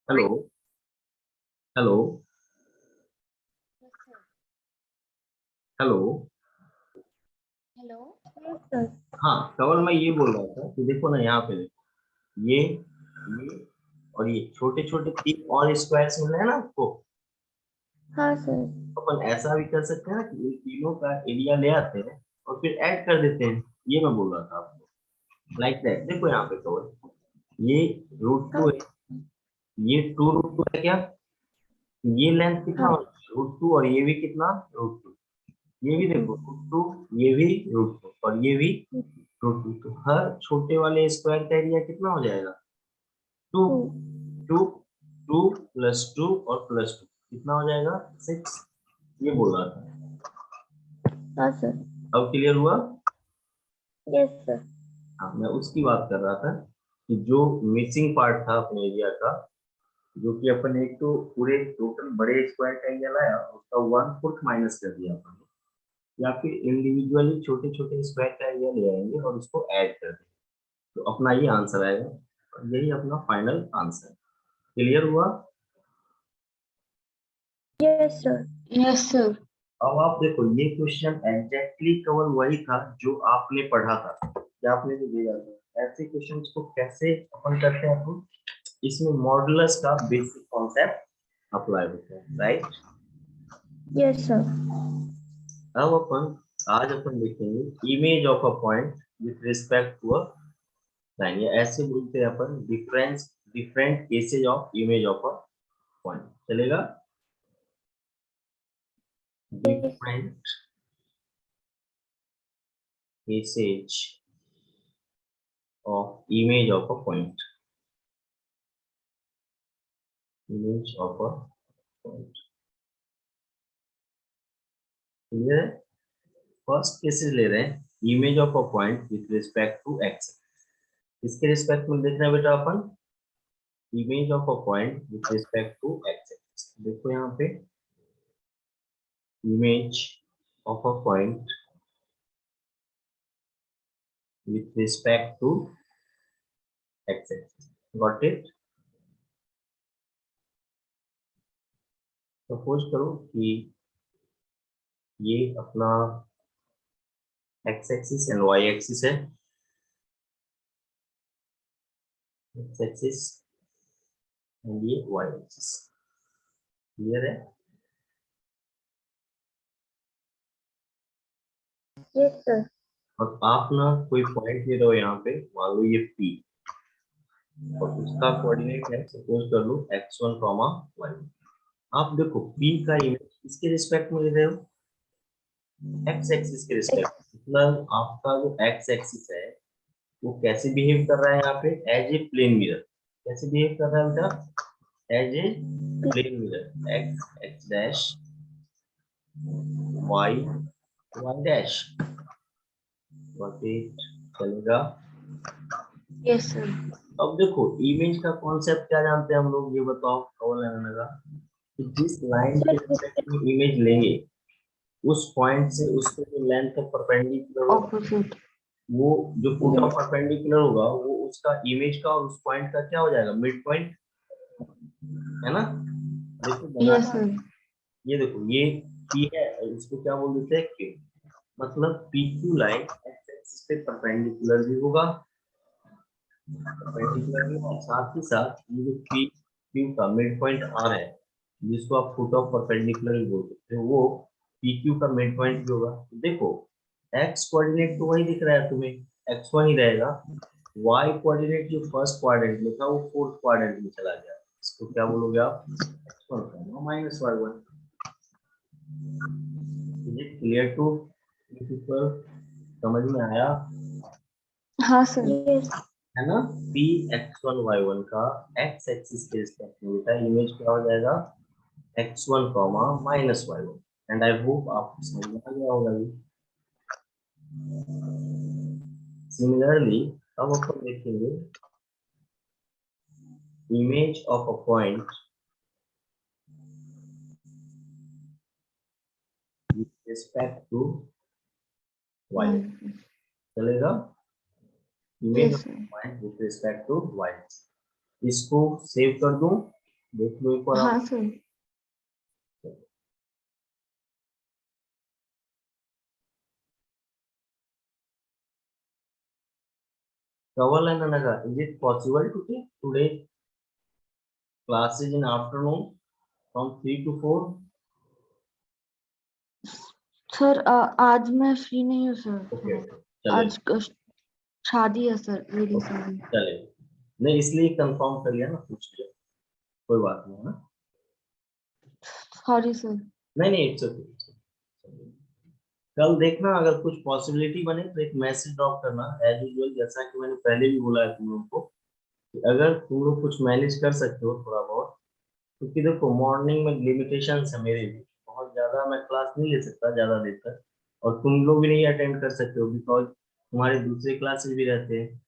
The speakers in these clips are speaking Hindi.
Hello hello hello. Hello. Yes sir. हाँ कवल, मैं ये बोल रहा था कि देखो ना, यहाँ पे देखो, ये और ये छोटे छोटे तीन और स्क्वायर्स मिल रहे हैं ना आपको। हाँ सर। अपन ऐसा भी कर सकते हैं ना कि इन तीनों का एरिया ले आते हैं और फिर ऐड कर देते हैं। ये मैं बोल रहा था आपको, लाइक दैट। देखो यहाँ पे कवल, ये √2 है, ये 2√2 है क्या। ये लेंथ कितना हाँ। हो, √2, और ये भी कितना, √2। ये भी देखो √2, ये भी √2, और ये भी √2। तो हर छोटे वाले स्क्वायर का एरिया कितना हो जाएगा, 2। 2 2 +2 और +2 कितना हो जाएगा, 6। ये बोल रहा था। हाँ सर। अब क्लियर हुआ। Yes sir. हाँ, मैं उसकी बात कर रहा था कि जो मिसिंग पार्ट था अपने एरिया का, जो कि अपन एक तो पूरे टोटल बड़े स्क्वायर का एरिया लाया, उसका 1/4 माइनस कर दिया अपन, या फिर इंडिविजुअली छोटे छोटे स्क्वायर का एरिया ले आएंगे और उसको ऐड कर देंगे, तो अपना ये आंसर आएगा, और यही अपना फाइनल आंसर। क्लियर हुआ। Yes sir. Yes sir. अब आप देखो, ये क्वेश्चन एग्जैक्टली कवर वही था जो आपने पढ़ा था, कि आपने जो दिया था। ऐसे क्वेश्चंस को कैसे अपन करते हैं, तो इसमें मॉडुलस का बेसिक कॉन्सेप्ट अप्लाई होता है, राइट। Yes sir. अब आज अपन देखेंगे image of a point with respect to a line, या ऐसे बोलते हैं अपन difference different cases of image of a point. चलेगा। Different cases of image of a point, image of a point. Clear है। फर्स्ट केसेस ले रहे हैं, image of a point with respect to x. इसके रिस्पेक्ट में देखना है बेटा अपन, image of a point with respect to x. देखो यहाँ पे, image of a point with respect to x-axis. Got it? Suppose करो कि ये अपना x axis and y axis है, x एक्सिस एंड ये y एक्सिस। क्लियर है। Yes sir. और आप ना कोई पॉइंट ले रहे हो यहाँ पे, मान लो ये P, और उसका कोऑर्डिनेट है, सपोज कर लो x1, y। आप देखो P का इमेज किसके रिस्पेक्ट में ले रहे हो, x एक्सिस के रिस्पेक्ट। मतलब आपका जो x एक्सिस है वो कैसे बिहेव कर रहा है यहाँ पे, एज ए प्लेन मिरर। कैसे बिहेव कर रहा है बेटा, as a plane mirror. X dash, y y dash. चलेगा। Yes sir. अब देखो इमेज का कॉन्सेप्ट क्या जानते हैं हम लोग, ये बताओ कौन लगाने का, कि जिस लाइन के रिस्पेक्ट में इमेज लेंगे, उस पॉइंट से उसके जो लेंथ ऑफ परपेंडिकुलर होगा, ऑपोजिट। वो जो फुट ऑफ परपेंडिकुलर होगा, वो उसका इमेज का और उस पॉइंट का क्या हो जाएगा, मिड पॉइंट, है ना। देखो बना, यस सर। ये देखो ये पी है, और इसको क्या बोल देते हैं, क्यू। मतलब P Q line x axis पे परपेंडिकुलर भी होगा, परपेंडिकुलर भी, और साथ ही साथ ये जो पी क्यू का मिड पॉइंट आर है, जिसको आप फुट ऑफ परपेंडिकुलर भी बोल सकते हो, वो पी क्यू का मिड पॉइंट भी होगा। तो देखो एक्स कोऑर्डिनेट तो वही दिख रहा है तुम्हें, x1 ही रहेगा। y कोऑर्डिनेट जो फर्स्ट क्वाड्रेंट में था वो फोर्थ क्वाड्रेंट में चला गया, इसको क्या बोलोगे आप, x1 minus y1। Is it clear to people, समझ में आया, हाँ सर। यस। है ना। p x1 y1 का x एक्सिस के रिस्पेक्ट में बेटा इमेज क्या हो जाएगा, x1 minus y1। And I hope आपको समझ में आ गया होगा ये। सिमिलरली अब अपन देखेंगे image of a point with respect to y। चलेगा। Image yes of sir. Point with respect to y, इसको सेव कर दूं, देख लो एक बार हाँ आप। Sir. Kawal and Anaga, is it possible to take today classes in afternoon from 3 to 4? Sir आज मैं फ्री नहीं हूँ सर। Okay, आज चलेगा। शादी है सर मेरी Okay, शादी। चलेगा। नहीं इसलिए कंफर्म कर लिया ना, पूछ लिया, कोई बात नहीं है ना। Sorry sir. नहीं नहीं इट्स ओके। कल देखना अगर कुछ पॉसिबिलिटी बने तो एक मैसेज ड्रॉप करना एज यूजुअल, जैसा कि मैंने पहले भी बोला है तुम लोग को कि अगर तुम लोग कुछ मैनेज कर सकते हो थोड़ा बहुत, क्योंकि देखो मॉर्निंग में लिमिटेशन है मेरे भी, बहुत ज्यादा मैं क्लास नहीं ले सकता ज्यादा देर तक, और तुम लोग भी नहीं अटेंड कर सकते हो बिकॉज तुम्हारे दूसरे क्लासेस भी रहते हैं,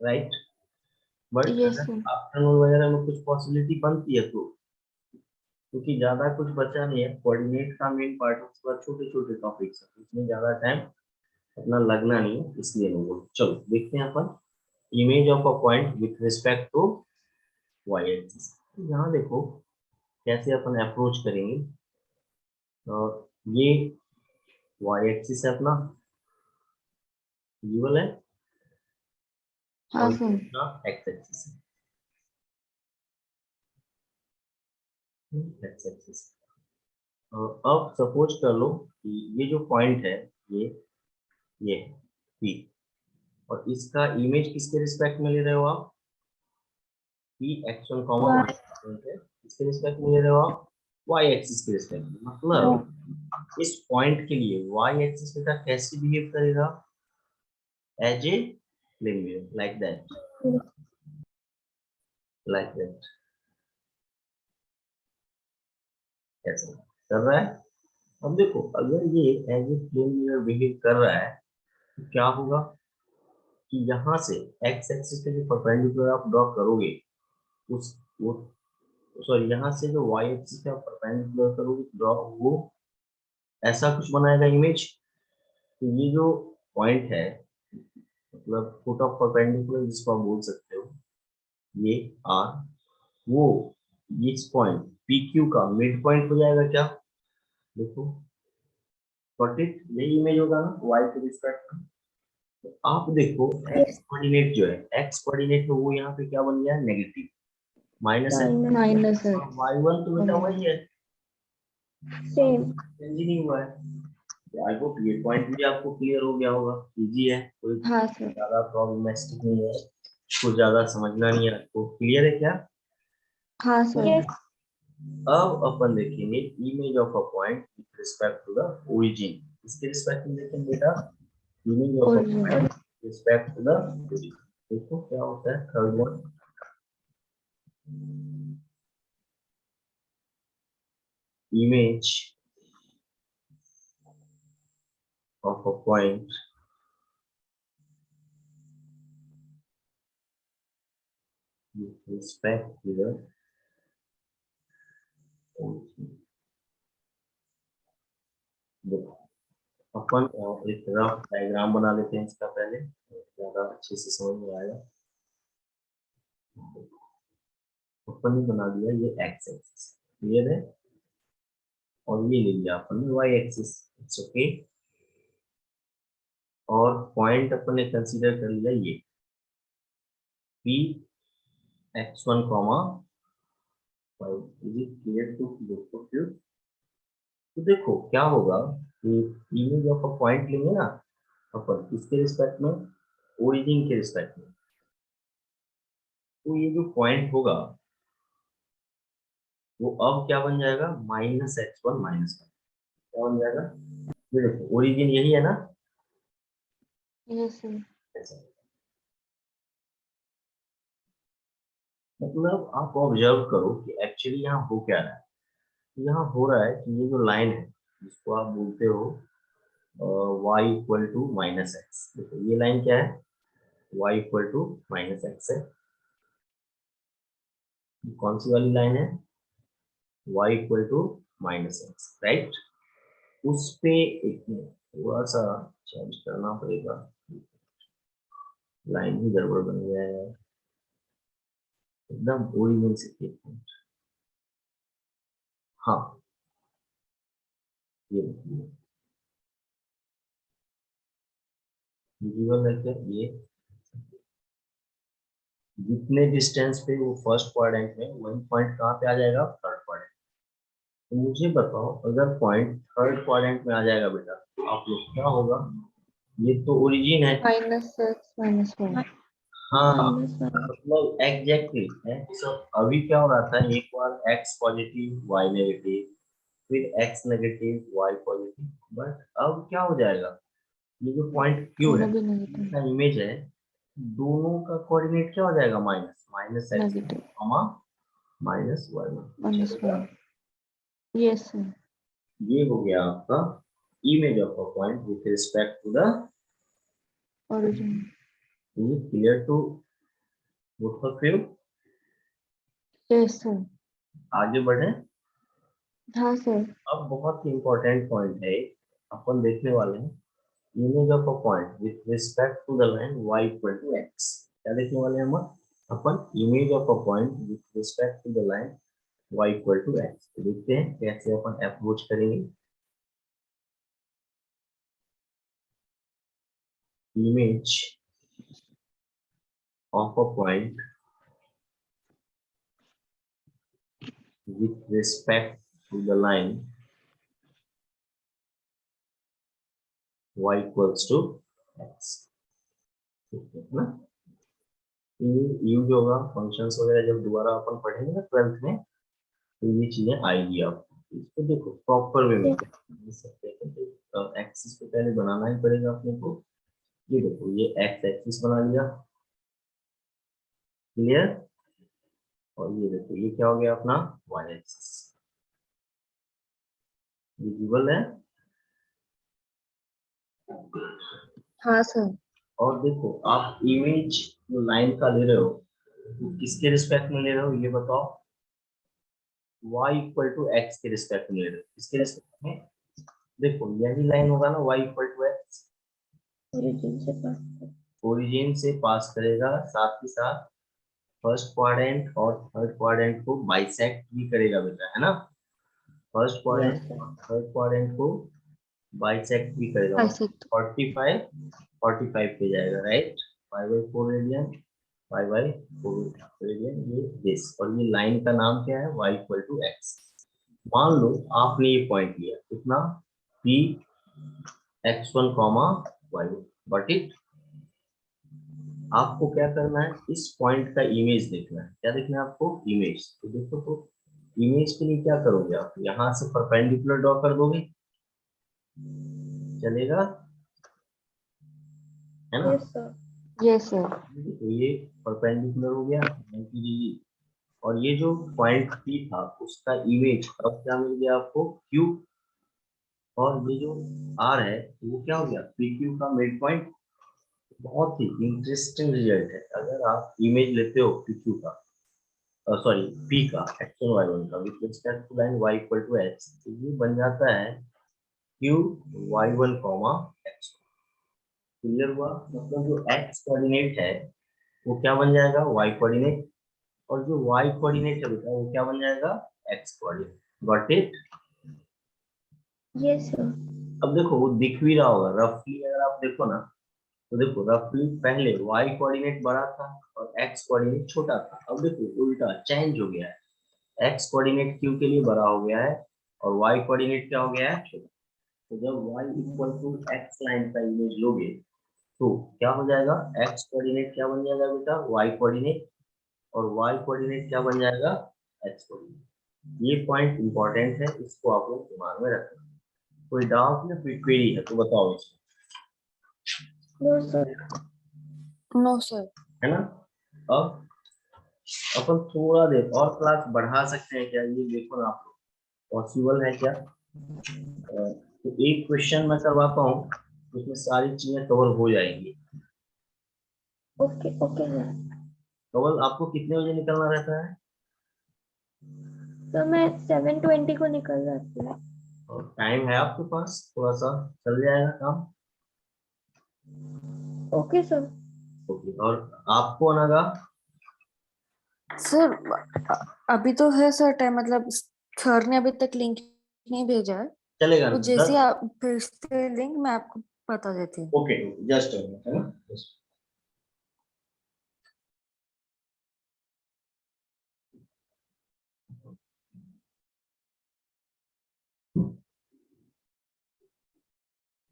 राइट। बट यस अगर सर। आफ्टरनून वगैरह में कुछ पॉसिबिलिटी बनती है तो, क्योंकि ज्यादा कुछ बचा नहीं है, कोऑर्डिनेट का मेन पार्ट है, उसके बाद छोटे छोटे टॉपिक्स है, इसमें ज्यादा टाइम अपना लगना नहीं है, इसलिए नहीं बोल। चलो देखते हैं अपन image of a point with respect to y axis. यहाँ देखो कैसे अपन अप्रोच करेंगे। और ये वाई एक्सिस है अपना, विजुअल है, हाँ और ये सर। अपना एक्स एक्सिस है, एक्स एक्सिस। अब सपोज कर लो कि ये जो पॉइंट है ये है पी, और इसका इमेज किसके रिस्पेक्ट में ले रहे हो आप, P x1 comma Y. Point है, इसके रिस्पेक्ट में ले रहे हो आप y एक्सिस के रिस्पेक्ट में, मतलब इस पॉइंट के लिए y एक्सिस बेटा कैसे बिहेव करेगा, as a plane wave, like that ऐसा कर रहा है। अब देखो अगर ये as a plane wave behave कर रहा है तो क्या होगा कि यहाँ से x एक्सिस के जो परपेंडिकुलर आप ड्रॉ करोगे उस वो सॉरी यहाँ से जो y एक्सिस का परपेंडिकुलर करोगे ड्रॉ, वो ऐसा कुछ बनाएगा इमेज। तो ये जो पॉइंट है, मतलब फुट ऑफ परपेंडिकुलर जिसको आप बोल सकते हो, ये आर, वो इस पॉइंट पी क्यू का मिड पॉइंट हो जाएगा क्या, देखो गॉट इट, यही इमेज होगा ना वाई के रिस्पेक्ट में। तो आप देखो एक्स कोऑर्डिनेट जो है, एक्स कोऑर्डिनेट में वो यहाँ पे क्या बन गया है, negative, minus x, minus sir. और वाई वन तो बेटा वही है, सेम। चेंज ही नहीं हुआ है। आई होप ये पॉइंट भी आपको क्लियर हो गया होगा, इजी है, कोई हाँ सर। ज्यादा प्रॉब्लमेटिक नहीं है, कुछ ज्यादा समझना नहीं है आपको, क्लियर है क्या। हाँ सर। अब अपन देखेंगे image of a point with respect to the origin, इसके रिस्पेक्ट में देखेंगे बेटा, image of a origin. Point respect to the origin. देखो क्या होता है third one, image of a point with respect to the origin। देखो अपन एक रफ डायग्राम बना लेते हैं इसका पहले, ज्यादा अच्छे से समझ में आएगा। अपन ने बना दिया ये एक्स एक्सिस, क्लियर है, और ये ले लिया अपन ने वाई एक्सिस, इट्स ओके। और पॉइंट अपन ने कंसीडर कर लिया ये P x1 comma five, is it clear to देखो फिर। तो देखो क्या होगा कि इमेज ऑफ अ पॉइंट लेंगे ना अपन इसके रिस्पेक्ट में, ओरिजिन के रिस्पेक्ट में, तो ये जो पॉइंट होगा वो अब क्या बन जाएगा, माइनस x1 माइनस वन, क्या बन जाएगा, ये देखो ओरिजिन यही है ना, यस सर। ऐसा। मतलब आप ऑब्जर्व करो कि एक्चुअली यहाँ हो क्या रहा है। यहाँ हो रहा है कि ये जो लाइन है जिसको आप बोलते हो y equal to minus X, देखो ये लाइन क्या है, y equal to minus X है, कौन सी वाली लाइन है, y equal to minus X, right. उस पे एक थोड़ा सा चेंज करना पड़ेगा, लाइन ही गड़बड़ बन गया है यार, एकदम ओरिजिन से एक मिनट। हाँ ये देखिए विजुअल है क्या ये, जितने डिस्टेंस पे वो फर्स्ट क्वाड्रेंट में, वही पॉइंट कहाँ पे आ जाएगा, थर्ड क्वाड्रेंट। तो मुझे बताओ अगर पॉइंट थर्ड क्वाड्रेंट में आ जाएगा बेटा तो आप लोग क्या होगा, ये तो ओरिजिन है। -x -1 हाँ -1 मतलब एग्जैक्टली है। सो अभी क्या हो रहा था, एक बार एक्स पॉजिटिव वाई नेगेटिव, फिर X negative Y positive, but अब क्या हो जाएगा, ये जो पॉइंट क्यू है दोनों भी नेगेटिव इसका इमेज है, दोनों का कोऑर्डिनेट क्या हो जाएगा, minus minus x negative comma minus y चलेगा। -1 यस सर ये हो गया आपका image of a point with respect to the, origin ये clear to both of you. Yes sir आगे बढ़े। हाँ सर अब बहुत ही इंपॉर्टेंट पॉइंट है, अपन देखने वाले हैं, image of a point with respect to the line y equal to x। क्या देखने वाले हैं हम, अपन image of a point with respect to the line y equal to x। तो देखते हैं कैसे अपन अप्रोच करेंगे। Image of a point with respect to the line y equals to x, ठीक है ना। ये यूज होगा फंक्शंस वगैरह जब दोबारा अपन पढ़ेंगे ना 12th में, तो ये चीजें आएगी आपको। इसको देखो प्रॉपर वे में लिख सकते हैं, तो एक्सिस को पहले बनाना ही पड़ेगा अपने को। ये देखो ये एक्स एक्सिस बना लिया, क्लियर। और ये देखो ये क्या हो गया अपना वाई एक्सिस, विजिबल है। हाँ सर और देखो आप इमेज लाइन का ले रहे हो तो किसके रिस्पेक्ट में ले रहे हो ये बताओ, y इक्वल टू एक्स के रिस्पेक्ट में ले रहे हो, किसके रिस्पेक्ट में, देखो यही लाइन होगा ना y equal to X, origin से पास ओरिजिन से पास करेगा, साथ ही साथ फर्स्ट क्वाड्रेंट और थर्ड क्वाड्रेंट को बाइसेक्ट भी करेगा बेटा, है ना। फर्स्ट यस क्वाड्रेंट सर और थर्ड क्वाड्रेंट को बाइसेक्ट भी करेगा, बाइसेक्ट मतलब 45 पे जाएगा, राइट। 5/4 रेडियन, 5/4 रेडियन, ये दिस, और ये लाइन का नाम क्या है, y इक्वल टू एक्स। मान लो आपने ये पॉइंट लिया कितना, p x1 comma y, got it. आपको क्या करना है, इस पॉइंट का इमेज देखना है। क्या देखना है आपको, इमेज। तो देखो, तो इमेज के लिए क्या करोगे आप, यहाँ से परपेंडिकुलर ड्रॉ कर दोगे, चलेगा, है ना। यस सर यस सर तो ये परपेंडिकुलर हो गया 90 डिग्री, और ये जो पॉइंट P था उसका इमेज अब क्या मिल गया आपको, Q। और ये जो R है वो क्या हो गया, PQ का मिड पॉइंट। बहुत ही इंटरेस्टिंग रिजल्ट है, अगर आप इमेज लेते हो PQ का, सॉरी P का x1 y1 का with respect to line y equal to x, तो ये बन जाता है Q y1 comma x। Clear हुआ, मतलब जो x कोऑर्डिनेट है वो क्या बन जाएगा, y कोऑर्डिनेट, और जो y कोऑर्डिनेट है बेटा वो क्या बन जाएगा, x coordinate, got it. Yes sir अब देखो वो दिख भी रहा होगा रफली, अगर आप देखो ना, तो देखो रफली पहले y कोऑर्डिनेट बड़ा था और x कोऑर्डिनेट छोटा था, अब देखो उल्टा चेंज हो गया है, x कोऑर्डिनेट q के लिए बड़ा हो गया है और y कोऑर्डिनेट क्या हो गया है, छोटा। तो जब y equal to x line का इमेज लोगे तो क्या हो जाएगा, x कोऑर्डिनेट क्या बन जाएगा बेटा, y कोऑर्डिनेट, और y कोऑर्डिनेट क्या बन जाएगा, x कोऑर्डिनेट। ये पॉइंट इंपॉर्टेंट है, इसको आप लोग दिमाग में रखना। कोई डाउट या कोई क्वेरी है तो बताओ इसमें, नो सर नो सर है ना। अब अपन थोड़ा देर और क्लास बढ़ा सकते हैं क्या, ये देखो ना आप लोग, पॉसिबल है क्या। तो एक क्वेश्चन मैं करवाता हूँ, उसमें सारी चीजें कवर हो जाएंगी। ओके ओके सर कवल आपको कितने बजे निकलना रहता है, तो मैं 7:20 को निकल जाती हूँ और टाइम है आपके पास, थोड़ा सा चल जाएगा काम। ओके सर ओके, और आपको अनगा, सर अभी तो है सर टाइम, मतलब सर ने अभी तक लिंक नहीं भेजा है, चलेगा तो ना? जैसे आप भेजते हैं लिंक मैं आपको बता देती हूँ। ओके, जस्ट है ना।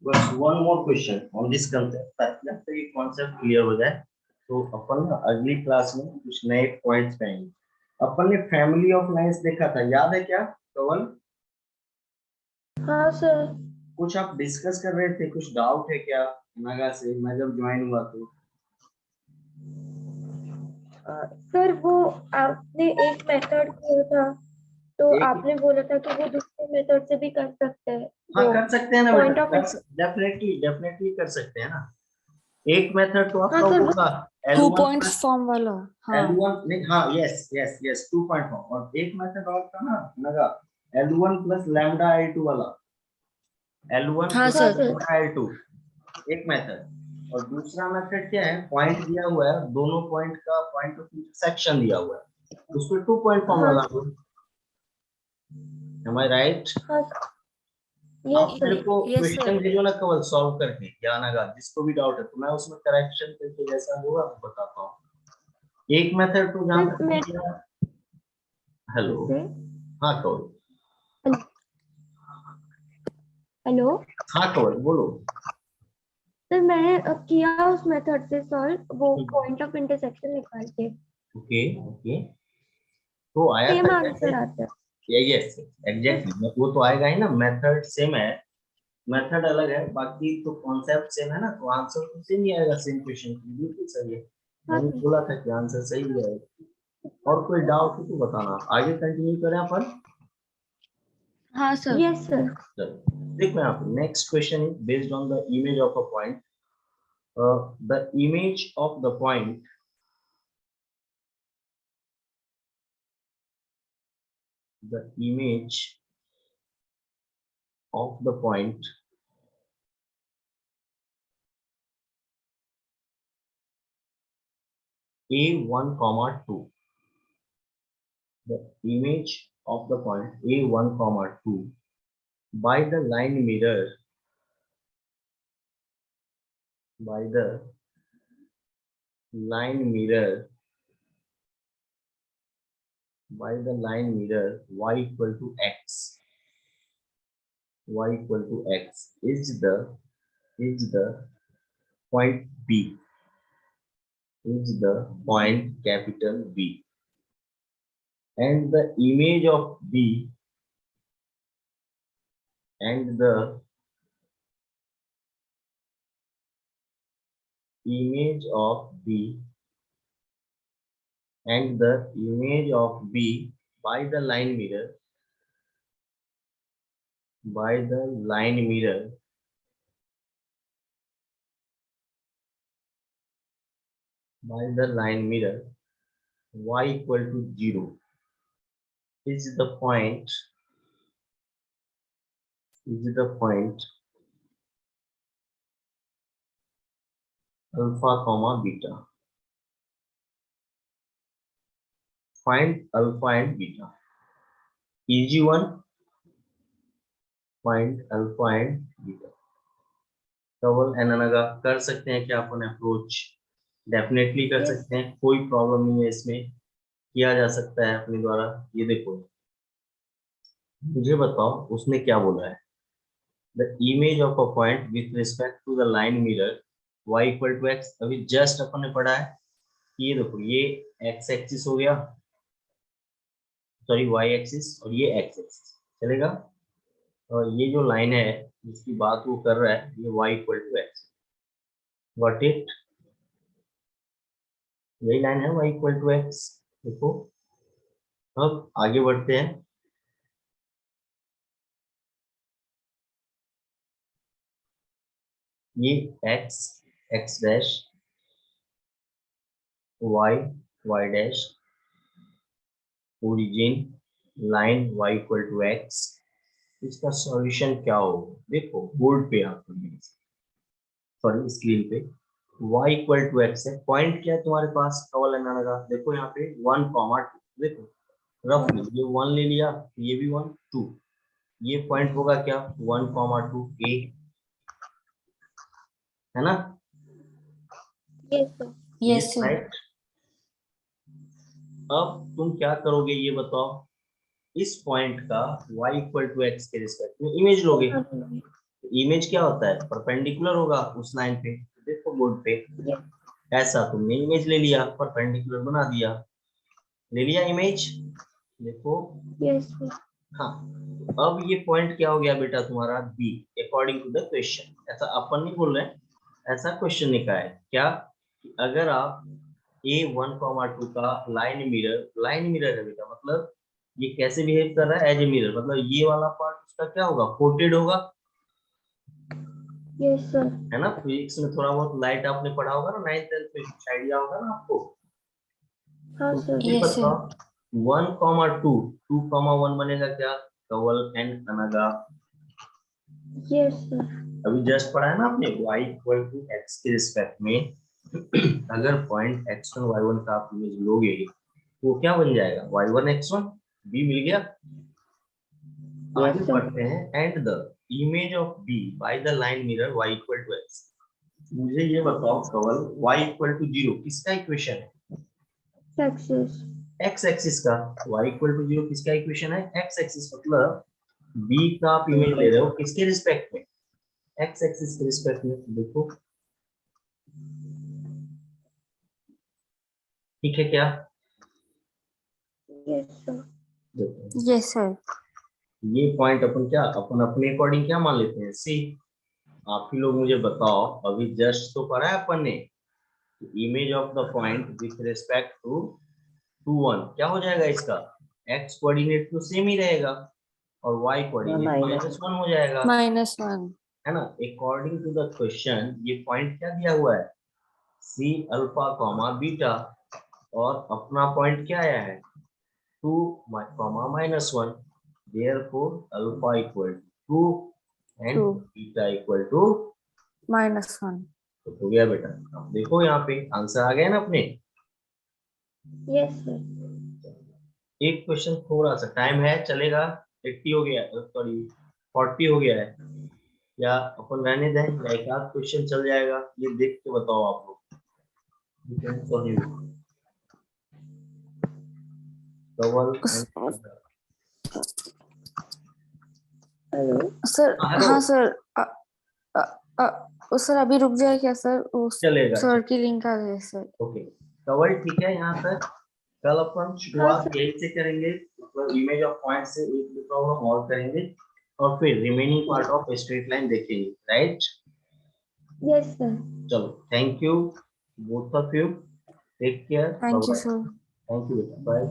बस one more question on this concept, ताकि आपको ये कॉन्सेप्ट क्लियर हो जाए। तो अपन ना अगली क्लास में कुछ नए पॉइंट्स पाएंगे। अपन ने फैमिली ऑफ लाइंस देखा था, याद है क्या कवल? हाँ सर। कुछ आप डिस्कस कर रहे थे, कुछ डाउट है क्या नगा से? मैं जब ज्वाइन हुआ तो सर वो आपने एक मेथड किया था, तो एक, आपने बोला था कि वो दूसरे मेथड से भी कर सकते हैं, हाँ वो कर सकते हैं ना बेटा, पॉइंट ऑफ कर डेफिनेटली डेफिनेटली कर सकते हैं ना। एक मेथड तो हाँ आपका सर वो वो था to L1 points plus form वाला। हाँ L1 नहीं, हाँ यस यस यस 2.1, और एक मेथड और था ना Naga, L1 plus lambda I2 वाला, L1 हाँ प्लस हाँ सर। सर। लैम्डा I2, एक मेथड। और दूसरा मेथड क्या है, पॉइंट दिया हुआ है, दोनों पॉइंट का पॉइंट ऑफ इंटरसेक्शन दिया हुआ है, उसमें 2 पॉइंट फॉर्म हाँ लगा दो। एम आई राइट? हाँ यस आप मेरे सर। को यस क्वेश्चन सर। भेजो ना कवल, सॉल्व करके या नगा, जिसको भी डाउट है तो मैं उसमें करेक्शन करके जैसा होगा मैं बताता हूँ। एक मेथड तो जहां सर तक मैं मुझे, हेलो, से हाँ कवल, हेलो हाँ कवल बोलो। सर, मैंने किया उस मेथड से सॉल्व, वो पॉइंट ऑफ इंटरसेक्शन निकाल के ओके ओके, तो आया था सेम कैसे? आंसर आता है। यस एग्जैक्टली, वो तो आएगा ही ना, मेथड सेम है, मेथड अलग है, बाकी तो कॉन्सेप्ट सेम है ना, तो आंसर तो सेम ही आएगा, सेम क्वेश्चन की बिल्कुल सही है। हाँ मैंने सर। बोला था कि आंसर सही ही आएगा। और कोई डाउट हो तो बताना, आगे कंटिन्यू करें अपन। हाँ सर। Yes sir. चलो देखो यहाँ पे next question is based on the image of a point, the image of the point, the image of the point a1 comma 2, the image of the point a1 comma 2 by the line mirror, by the line mirror, by the line mirror y equal to x, y equal to x is the point b, is the point capital B, and the image of B, and the image of B, and the image of B by the line mirror, by the line mirror, by the line mirror y equal to 0 is the point, is the point alpha comma beta. Find alpha and beta. Easy one. Find alpha and beta. Double analog कर सकते हैं क्या अपन अप्रोच? डेफिनेटली कर यस सकते हैं, कोई प्रॉब्लम नहीं है इसमें, किया जा सकता है अपने द्वारा। ये देखो, मुझे बताओ उसने क्या बोला है, the image of a point with respect to the line mirror y equal to X. अभी जस्ट अपन ने पढ़ा है, ये देखो ये एक्स एक्सिस हो गया, सॉरी y एक्सिस, और ये एक्स एक्सिस चलेगा, और ये जो लाइन है जिसकी बात वो कर रहा है ये y equal to X, what it, यही लाइन है y इक्वल टू एक्स। देखो अब आगे बढ़ते हैं, ये x x dash, y y dash, origin line y equal to X, इसका सॉल्यूशन क्या हो? देखो बोर्ड पे आपको, सॉरी स्क्रीन पे y इक्वल टू एक्स है, पॉइंट क्या है तुम्हारे पास, कवल एनालॉग, देखो यहाँ पे 1 कॉमा 2, देखो रफली ये 1 ले लिया, ये भी 1 2, ये पॉइंट होगा क्या 1,2 ए, है ना? Yes, sir. Yes sir. Right. अब तुम क्या करोगे ये बताओ, इस पॉइंट का y इक्वल टू एक्स के रिस्पेक्ट में इमेज लोगे। इमेज क्या होता है, परपेंडिकुलर होगा उस लाइन पे, देखो बोर्ड पे, Yes. ऐसा तुमने इमेज ले लिया, परपेंडिकुलर बना दिया, ले लिया इमेज, देखो। Yes, sir. हाँ, अब ये पॉइंट क्या हो गया बेटा तुम्हारा B, according to the question. ऐसा अपन नहीं बोल रहे हैं, ऐसा क्वेश्चन लिखा है क्या कि अगर आप A1,2 का लाइन मिरर है बेटा, मतलब ये कैसे बिहेव कर रहा है एज ए मिरर, मतलब ये वाला पार्ट उसका क्या होगा, कोटेड होगा, Yes, sir. है ना? फिजिक्स में थोड़ा बहुत लाइट आपने पढ़ा होगा ना, 9th 10th में कुछ आइडिया होगा ना आपको। हाँ, तो sir. ये Yes, sir. बताओ 1,2 2,1 बनेगा क्या, कवल एंड अनगा। Yes, sir. अभी जस्ट पढ़ा है ना आपने, y इक्वल टू एक्स के रिस्पेक्ट में अगर पॉइंट x1 y1 का आप इमेज लोगे तो क्या बन जाएगा, y1 x1 b मिल गया। Yes, आगे sir. बढ़ते हैं, and the image of b by the line mirror y equal to x। मुझे ये बताओ कवल y इक्वल टू 0 किसका इक्वेशन है, Success. x एक्सिस का। y इक्वल टू 0 किसका इक्वेशन है, x एक्सिस, मतलब b का आप इमेज ले रहे हो किसके रिस्पेक्ट में, x एक्सिस के रिस्पेक्ट में। देखो ठीक है क्या, Yes, sir. देखो यस सर। ये पॉइंट अपन क्या, अपन अपने अकॉर्डिंग क्या मान लेते हैं सी। आप ही लोग मुझे बताओ, अभी जस्ट तो पढ़ा है अपन ने, image of the point with respect to 1 क्या हो जाएगा इसका, x कोऑर्डिनेट तो सेम ही रहेगा और y कोऑर्डिनेट -1 हो जाएगा, -1। है ना? अकॉर्डिंग टू द क्वेश्चन ये पॉइंट क्या दिया हुआ है, सी अल्फा कॉमा बीटा, और अपना पॉइंट क्या आया है 2, -1, therefore alpha equal to 2 and 2 beta equal to, -1। तो हो गया बेटा। अब देखो यहाँ पे आंसर आ गया ना अपने। Yes, sir. एक क्वेश्चन थोड़ा सा टाइम है चलेगा, 80 हो गया, सॉरी 40 हो गया है, या अपन रहने दें, या एक आध क्वेश्चन चल जाएगा, ये देख के बताओ आप लोग। Depends on you. Towel and Hello. Sir hello, हाँ सर। सर अभी रुक जाए क्या सर, उस चलेगा सर की लिंक आ गई सर। ओके, टवल ठीक है यहाँ तक। कल अपन हाँ, शुरुआत sir. यही से करेंगे, मतलब इमेज ऑफ पॉइंट से एक दो प्रॉब्लम और करेंगे, और फिर remaining part of straight line देखेंगे, राइट? Yes, sir. चलो, thank you both of you, take care, bye thank you bye. Sir. Thank you बेटा, बाय।